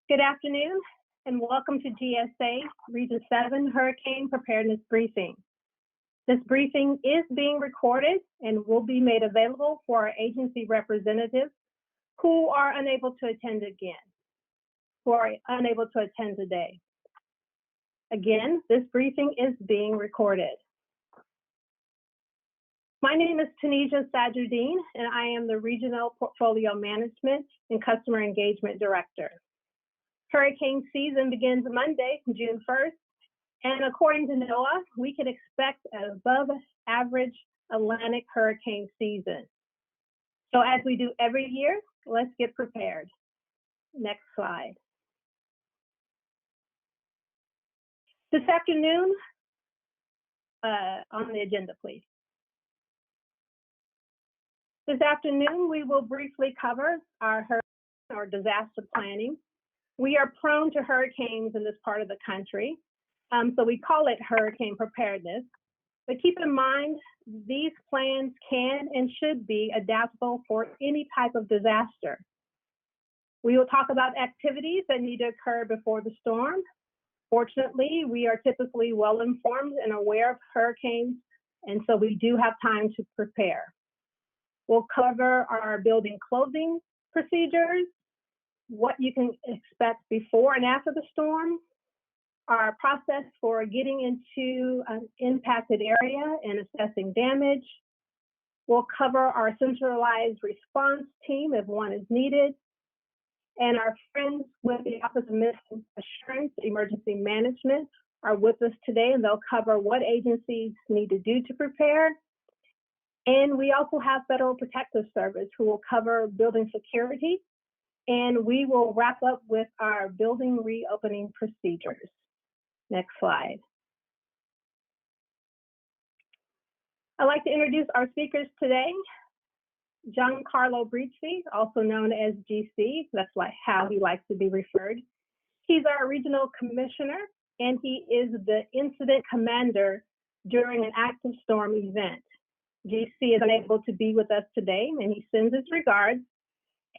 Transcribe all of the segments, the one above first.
Good afternoon, and welcome to GSA Region 7 Hurricane Preparedness Briefing. This briefing is being recorded and will be made available for our agency representatives who are unable to attend today. Again, this briefing is being recorded. My name is Tanisha Sajudeen, and I am the Regional Portfolio Management and Customer Engagement Director. Hurricane season begins Monday, June 1st, and according to NOAA, we can expect an above average Atlantic hurricane season. So as we do every year, let's get prepared. Next slide. This afternoon, on the agenda, please. This afternoon, we will briefly cover our hurricane or disaster planning. We are prone to hurricanes in this part of the country, so we call it hurricane preparedness. But keep in mind, these plans can and should be adaptable for any type of disaster. We will talk about activities that need to occur before the storm. Fortunately, we are typically well informed and aware of hurricanes, and so we do have time to prepare. We'll cover our building closing procedures, what you can expect before and after the storm, our process for getting into an impacted area and assessing damage. We'll cover our centralized response team if one is needed, and our friends with the Office of Mission Assurance Emergency Management are with us today, and they'll cover what agencies need to do to prepare. And we also have Federal Protective Service who will cover building security, and we will wrap up with our building reopening procedures. Next slide. I'd like to introduce our speakers today. Giancarlo Brici, also known as GC, that's how he likes to be referred. He's our regional commissioner, and he is the incident commander during an active storm event. GC is unable to be with us today, and he sends his regards.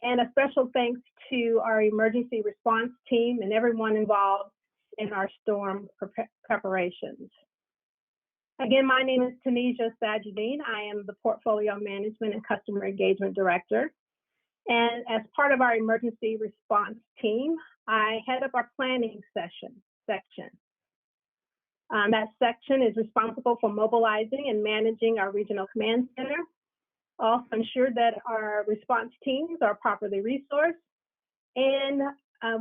And a special thanks to our emergency response team and everyone involved in our storm preparations. Again, my name is Tanisha Sajudeen. I am the Portfolio Management and Customer Engagement Director. And as part of our emergency response team, I head up our planning section. That section is responsible for mobilizing and managing our regional command center. Also ensure that our response teams are properly resourced, and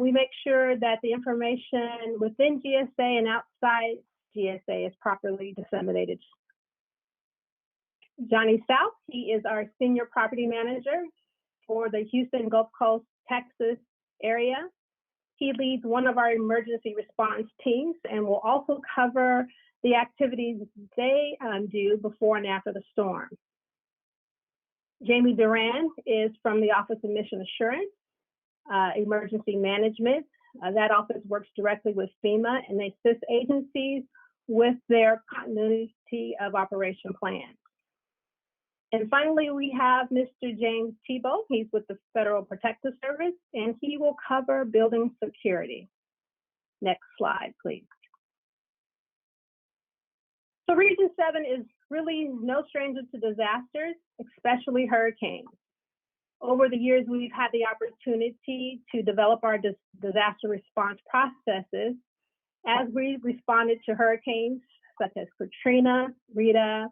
we make sure that the information within GSA and outside GSA is properly disseminated. Johnny South, he is our Senior Property Manager for the Houston, Gulf Coast, Texas area. He leads one of our emergency response teams and will also cover the activities they do before and after the storm. Jamie Duran is from the Office of Mission Assurance, Emergency Management. That office works directly with FEMA, and they assist agencies with their continuity of operation plans. And finally, we have Mr. James Tebow. He's with the Federal Protective Service, and he will cover building security. Next slide, please. So Region 7 is really no stranger to disasters, especially hurricanes. Over the years, we've had the opportunity to develop our disaster response processes as we responded to hurricanes such as Katrina, Rita,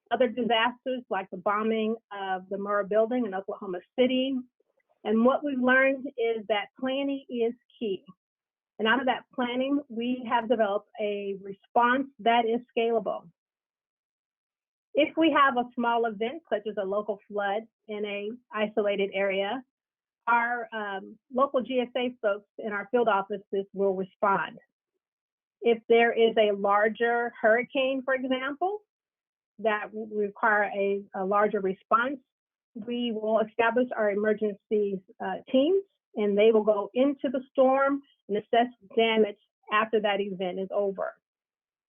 other disasters like the bombing of the Murrah building in Oklahoma City. And what we've learned is that planning is key. And out of that planning, we have developed a response that is scalable. If we have a small event, such as a local flood in an isolated area, our local GSA folks in our field offices will respond. If there is a larger hurricane, for example, that will require a larger response, we will establish our emergency teams, and they will go into the storm and assess damage after that event is over.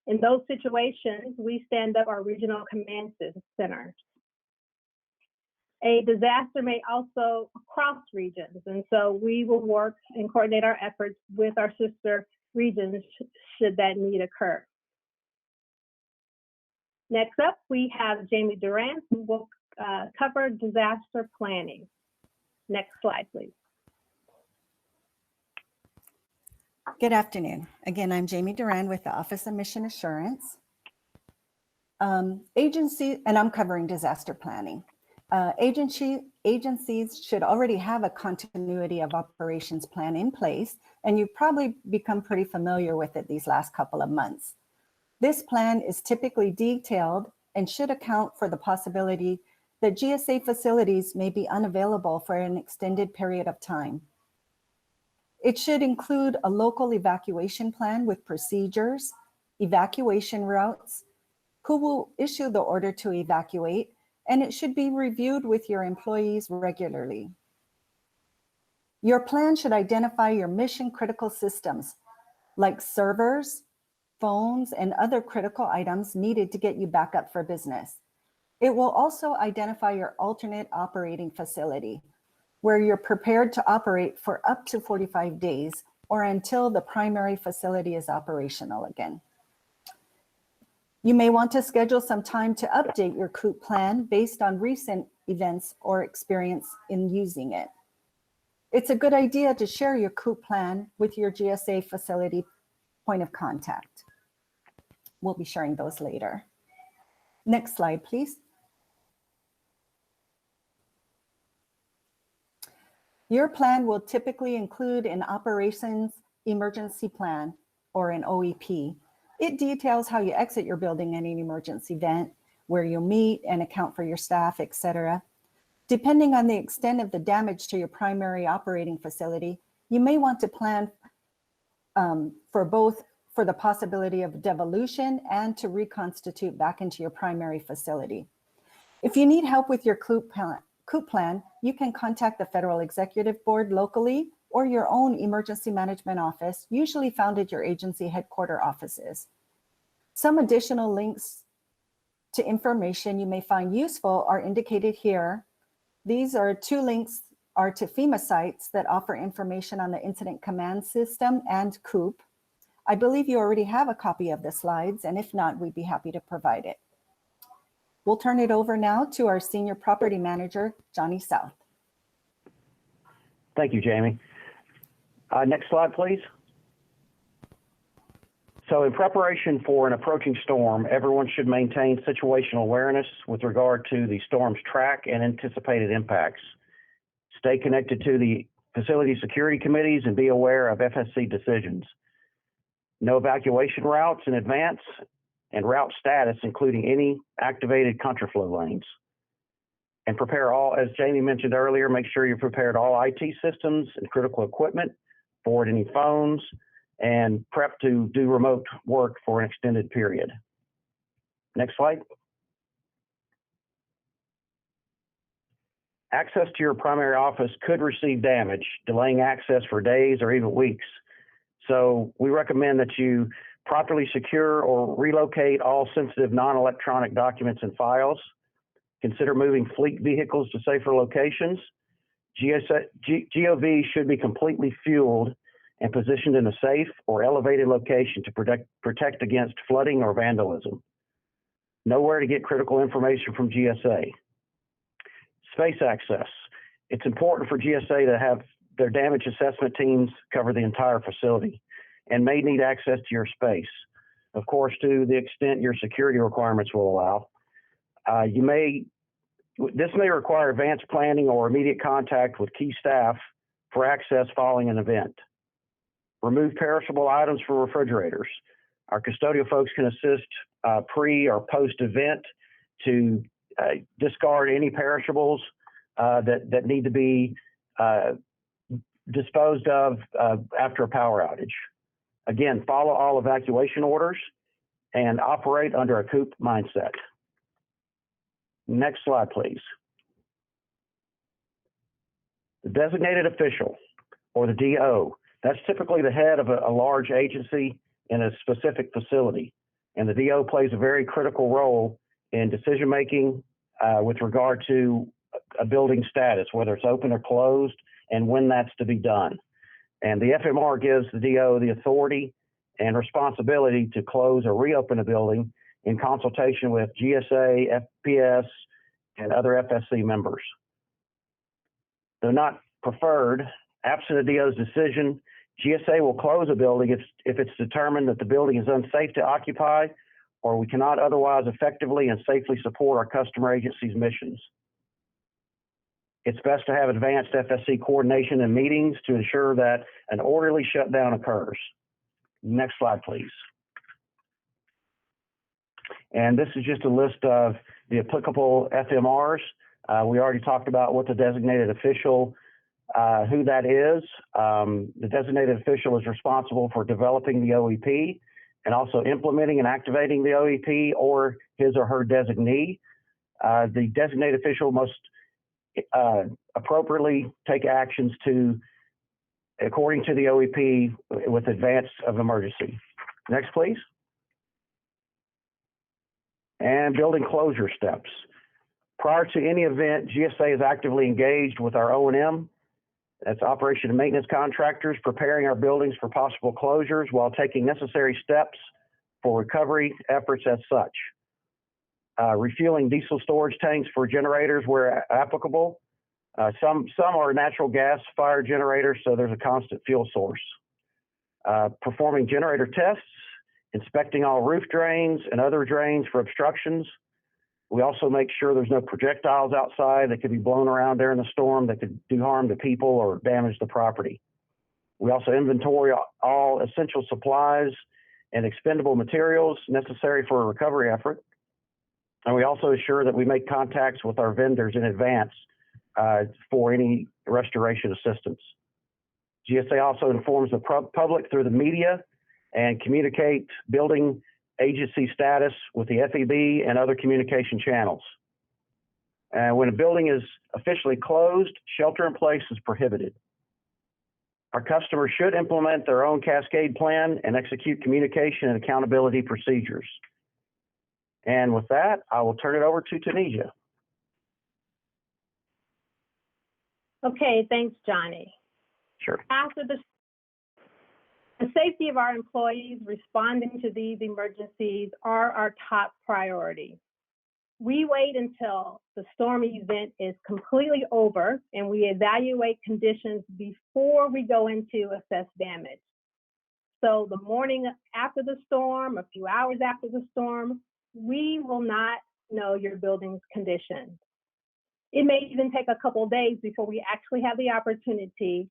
In those situations, we stand up our regional command center. A disaster may also cross regions, and so we will work and coordinate our efforts with our sister regions should that need occur. Next up, we have Jamie Durant, who will cover disaster planning. Next slide, please. Good afternoon. Again, I'm Jamie Duran with the Office of Mission Assurance. Agency, and I'm covering disaster planning. Agencies should already have a continuity of operations plan in place, and you've probably become pretty familiar with it these last couple of months. This plan is typically detailed and should account for the possibility that GSA facilities may be unavailable for an extended period of time. It should include a local evacuation plan with procedures, evacuation routes, who will issue the order to evacuate, and it should be reviewed with your employees regularly. Your plan should identify your mission critical systems like servers, phones, and other critical items needed to get you back up for business. It will also identify your alternate operating facility, where you're prepared to operate for up to 45 days or until the primary facility is operational again. You may want to schedule some time to update your COOP plan based on recent events or experience in using it. It's a good idea to share your COOP plan with your GSA facility point of contact. We'll be sharing those later. Next slide, please. Your plan will typically include an operations emergency plan or an OEP. It details how you exit your building in an emergency event, where you'll meet and account for your staff, etc. Depending on the extent of the damage to your primary operating facility, you may want to plan for the possibility of devolution and to reconstitute back into your primary facility. If you need help with your COOP plan, you can contact the Federal Executive Board locally or your own emergency management office, usually found at your agency headquarter offices. Some additional links to information you may find useful are indicated here. These are two links are to FEMA sites that offer information on the Incident Command System and COOP. I believe you already have a copy of the slides, and if not, we'd be happy to provide it. We'll turn it over now to our Senior Property Manager, Johnny South. Thank you, Jamie. Next slide, please. So in preparation for an approaching storm, everyone should maintain situational awareness with regard to the storm's track and anticipated impacts. Stay connected to the facility security committees and be aware of FSC decisions. Know evacuation routes in advance and route status, including any activated contraflow lanes. And prepare all, as Jamie mentioned earlier, make sure you've prepared all IT systems and critical equipment, forward any phones, and prep to do remote work for an extended period. Next slide. Access to your primary office could receive damage, delaying access for days or even weeks. So we recommend that you properly secure or relocate all sensitive non-electronic documents and files. Consider moving fleet vehicles to safer locations. GOV should be completely fueled and positioned in a safe or elevated location to protect against flooding or vandalism. Know where to get critical information from GSA. Space access. It's important for GSA to have their damage assessment teams cover the entire facility and may need access to your space. Of course, to the extent your security requirements will allow. This may require advanced planning or immediate contact with key staff for access following an event. Remove perishable items from refrigerators. Our custodial folks can assist pre or post event to discard any perishables that need to be disposed of after a power outage. Again, follow all evacuation orders and operate under a COOP mindset. Next slide, please. The designated official, or the DO, that's typically the head of a large agency in a specific facility. And the DO plays a very critical role in decision-making with regard to a building status, whether it's open or closed, and when that's to be done. And the FMR gives the DO the authority and responsibility to close or reopen a building in consultation with GSA, FPS, and other FSC members. Though not preferred, absent a DO's decision, GSA will close a building if it's determined that the building is unsafe to occupy or we cannot otherwise effectively and safely support our customer agency's missions. It's best to have advanced FSC coordination and meetings to ensure that an orderly shutdown occurs. Next slide, please. And this is just a list of the applicable FMRs. We already talked about what the designated official, who that is. The designated official is responsible for developing the OEP and also implementing and activating the OEP or his or her designee. The designated official must appropriately take actions according to the OEP with advance of emergency. Next, please. And building closure steps. Prior to any event, GSA is actively engaged with our O&M, that's operation and maintenance contractors, preparing our buildings for possible closures while taking necessary steps for recovery efforts as such. Refueling diesel storage tanks for generators where applicable. Some are natural gas fire generators, so there's a constant fuel source. Performing generator tests, inspecting all roof drains and other drains for obstructions. We also make sure there's no projectiles outside that could be blown around during the storm that could do harm to people or damage the property. We also inventory all essential supplies and expendable materials necessary for a recovery effort. And we also assure that we make contacts with our vendors in advance for any restoration assistance. GSA also informs the public through the media and communicate building agency status with the FEB and other communication channels. And when a building is officially closed, shelter in place is prohibited. Our customers should implement their own cascade plan and execute communication and accountability procedures. And with that, I will turn it over to Tunisia. Okay, thanks, Johnny. Sure. After the safety of our employees responding to these emergencies are our top priority. We wait until the storm event is completely over and we evaluate conditions before we go into assess damage. So the morning after the storm, a few hours after the storm, we will not know your building's condition. It may even take a couple of days before we actually have the opportunity,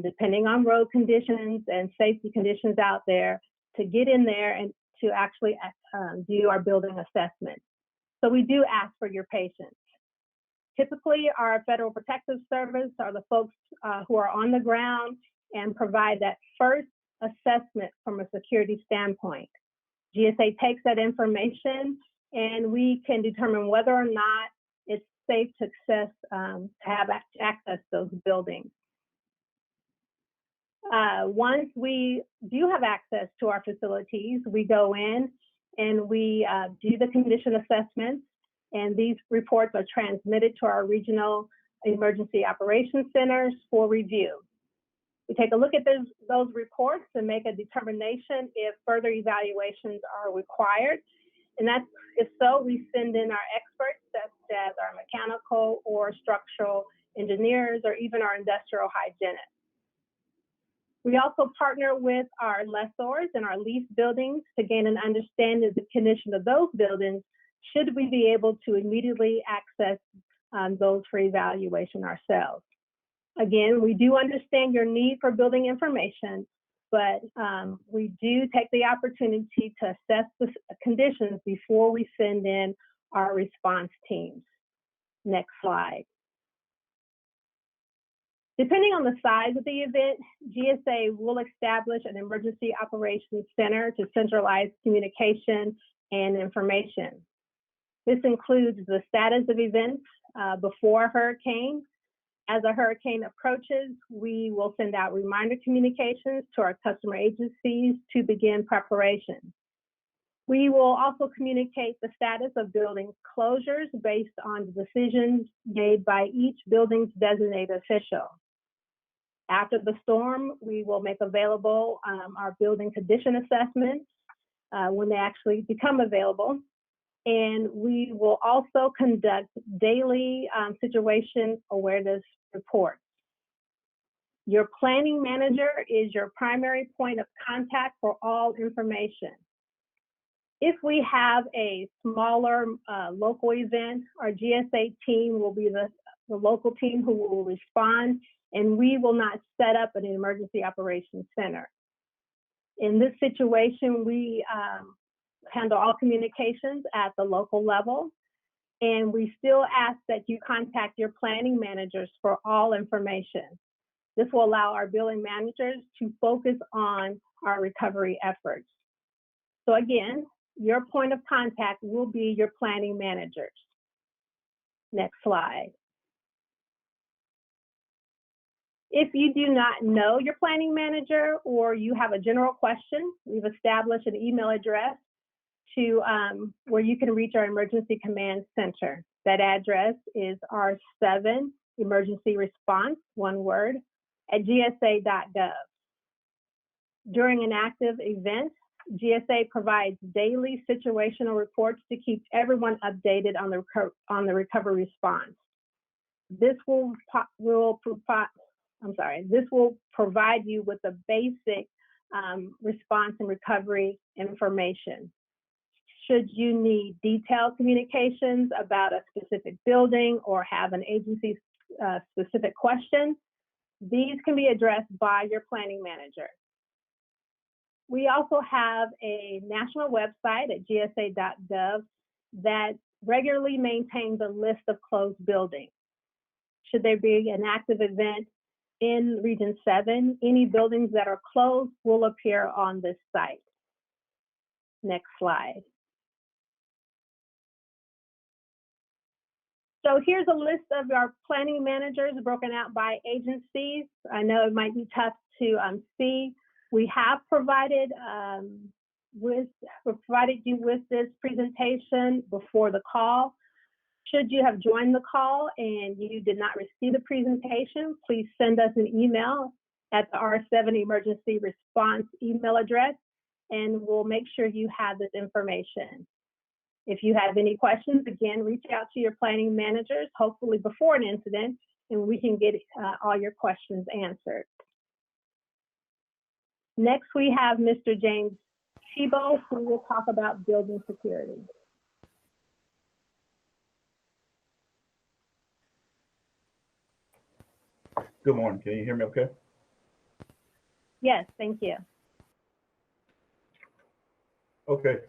depending on road conditions and safety conditions out there, to get in there and to actually do our building assessment. So we do ask for your patience. Typically, our Federal Protective Service are the folks who are on the ground and provide that first assessment from a security standpoint. GSA takes that information and we can determine whether or not it's safe to access those buildings. Once we do have access to our facilities, we go in and we do the condition assessments, and these reports are transmitted to our regional emergency operations centers for review. We take a look at those reports and make a determination if further evaluations are required. And if so, we send in our experts, such as our mechanical or structural engineers, or even our industrial hygienists. We also partner with our lessors and our lease buildings to gain an understanding of the condition of those buildings, should we be able to immediately access those for evaluation ourselves. Again, we do understand your need for building information, but we do take the opportunity to assess the conditions before we send in our response teams. Next slide. Depending on the size of the event, GSA will establish an emergency operations center to centralize communication and information. This includes the status of events before a hurricane. As a hurricane approaches, we will send out reminder communications to our customer agencies to begin preparation. We will also communicate the status of building closures based on decisions made by each building's designated official. After the storm, we will make available our building condition assessments when they actually become available. And we will also conduct daily situation awareness reports. Your planning manager is your primary point of contact for all information. If we have a smaller local event, our GSA team will be the local team who will respond, and we will not set up an emergency operations center. In this situation, we handle all communications at the local level, and we still ask that you contact your planning managers for all information. This will allow our building managers to focus on our recovery efforts. So again, your point of contact will be your planning managers. Next slide. If you do not know your planning manager or you have a general question, we've established an email address to where you can reach our emergency command center. That address is R7 emergency response, one word, at gsa.gov. During an active event, GSA provides daily situational reports to keep everyone updated on the recovery response. This will provide you with the basic response and recovery information. Should you need detailed communications about a specific building or have an agency specific question, these can be addressed by your planning manager. We also have a national website at gsa.gov that regularly maintains a list of closed buildings. Should there be an active event in Region 7, any buildings that are closed will appear on this site. Next slide. So here's a list of our planning managers broken out by agencies. I know it might be tough to see. We have provided you with this presentation before the call. Should you have joined the call and you did not receive the presentation, please send us an email at the R7 Emergency Response email address, and we'll make sure you have this information. If you have any questions, again, reach out to your planning managers, hopefully before an incident, and we can get all your questions answered. Next, we have Mr. James Chibo, who will talk about building security. Good morning. Can you hear me okay? Yes, thank you. Okay.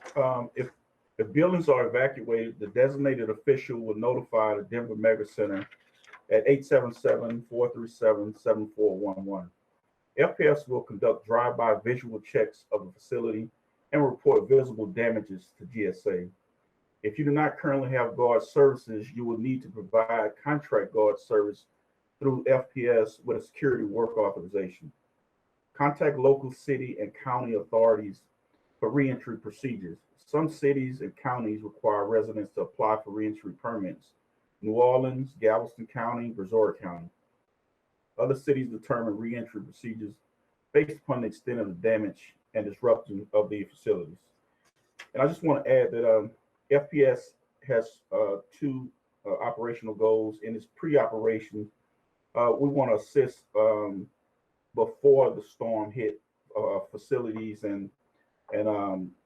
If buildings are evacuated, the designated official will notify the Denver Mega Center at 877-437-7411. FPS will conduct drive-by visual checks of the facility and report visible damages to GSA. If you do not currently have guard services, you will need to provide contract guard service through FPS with a security work authorization. Contact local city and county authorities for reentry procedures. Some cities and counties require residents to apply for reentry permits. New Orleans, Galveston County, Brazoria County. Other cities determine reentry procedures based upon the extent of the damage and disruption of the facilities. And I just want to add that FPS has two operational goals. In its pre-operation, we want to assist before the storm hit facilities and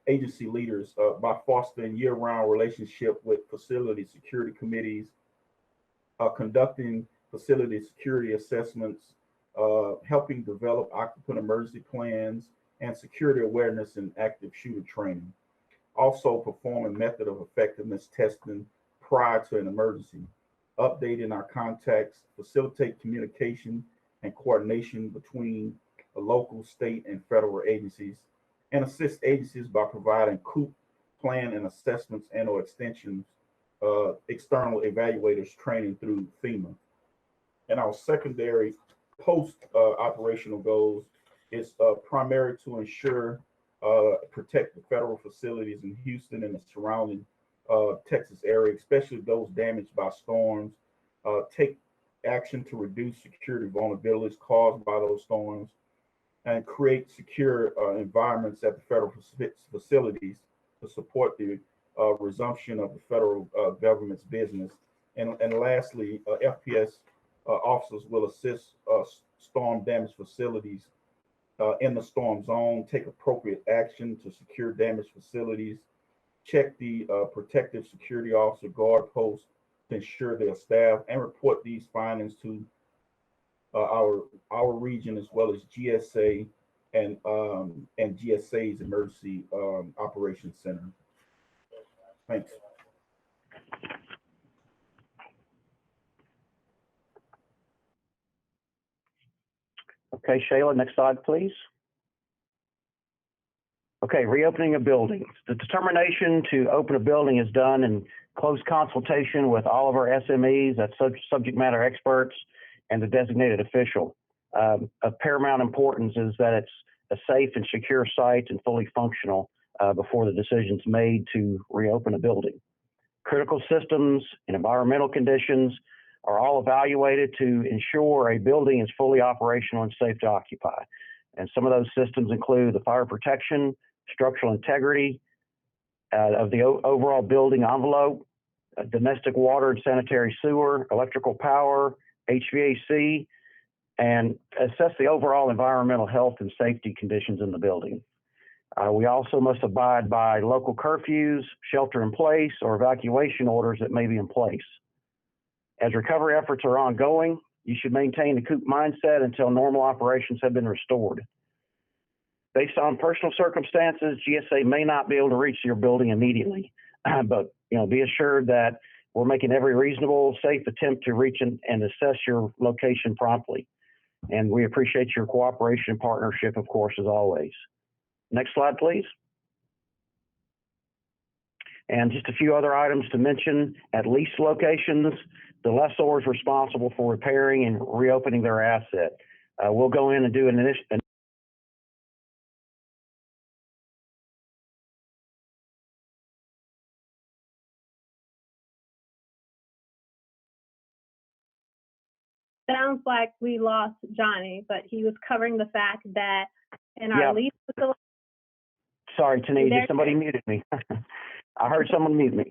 agency leaders by fostering year-round relationship with facility security committees, conducting facility security assessments, helping develop occupant emergency plans, and security awareness and active shooter training. Also performing method of effectiveness testing prior to an emergency, updating our contacts, facilitate communication and coordination between the local, state, and federal agencies, and assist agencies by providing COOP plan and assessments and or extensions, external evaluators training through FEMA. And our secondary post-operational goals is primary to ensure protect the federal facilities in Houston and the surrounding Texas area, especially those damaged by storms. Take action to reduce security vulnerabilities caused by those storms, and create secure environments at the federal facilities to support the resumption of the federal government's business. And lastly, FPS officers will assist storm damaged facilities in the storm zone, take appropriate action to secure damaged facilities, check the protective security officer guard posts to ensure their staff, and report these findings to our region as well as GSA and GSA's Emergency Operations Center. Thanks. Okay, Shayla, next slide, please. Okay, reopening of buildings. The determination to open a building is done in close consultation with all of our SMEs, that's subject matter experts, and the designated official. Of paramount importance is that it's a safe and secure site and fully functional before the decision's made to reopen a building. Critical systems and environmental conditions are all evaluated to ensure a building is fully operational and safe to occupy. And some of those systems include the fire protection, structural integrity of the overall building envelope, domestic water and sanitary sewer, electrical power, HVAC, and assess the overall environmental health and safety conditions in the building. We also must abide by local curfews, shelter in place, or evacuation orders that may be in place. As recovery efforts are ongoing, you should maintain the COOP mindset until normal operations have been restored. Based on personal circumstances, GSA may not be able to reach your building immediately, but be assured that we're making every reasonable, safe attempt to reach and assess your location promptly. And we appreciate your cooperation and partnership, of course, as always. Next slide, please. And just a few other items to mention. At lease locations, the lessor is responsible for repairing and reopening their asset. We'll go in and do an initial. Sounds like we lost Johnny, but he was covering the fact that in our lease facility. Sorry, Tanisha, somebody muted me. I heard someone mute me.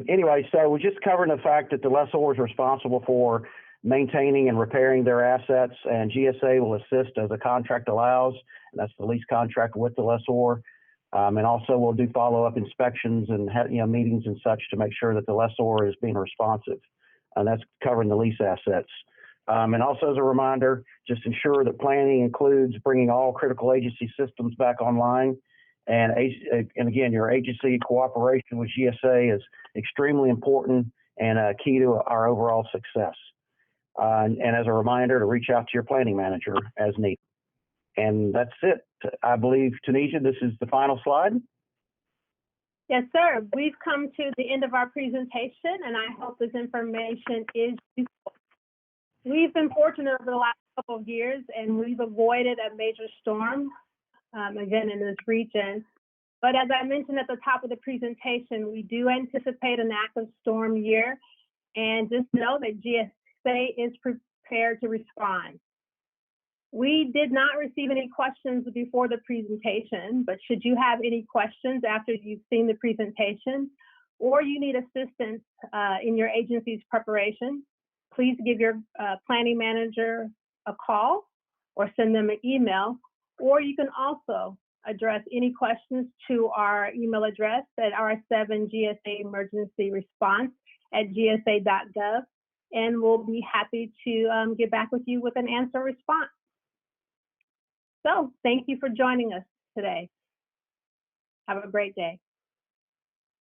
Anyway, so we're just covering the fact that the lessor is responsible for maintaining and repairing their assets, and GSA will assist as the contract allows, and that's the lease contract with the lessor. And also we'll do follow-up inspections and meetings and such to make sure that the lessor is being responsive. And that's covering the lease assets. And also as a reminder, just ensure that planning includes bringing all critical agency systems back online. And again, your agency cooperation with GSA is extremely important and key to our overall success. And as a reminder, to reach out to your planning manager as needed. And that's it. I believe, Tanisha, this is the final slide. Yes, sir. We've come to the end of our presentation, and I hope this information is useful. We've been fortunate over the last couple of years, and we've avoided a major storm, again, in this region. But as I mentioned at the top of the presentation, we do anticipate an active storm year, and just know that GSA is prepared to respond. We did not receive any questions before the presentation, but should you have any questions after you've seen the presentation, or you need assistance in your agency's preparation, please give your planning manager a call or send them an email, or you can also address any questions to our email address at r7gsaemergencyresponse@gsa.gov, and we'll be happy to get back with you with an answer response. So thank you for joining us today. Have a great day.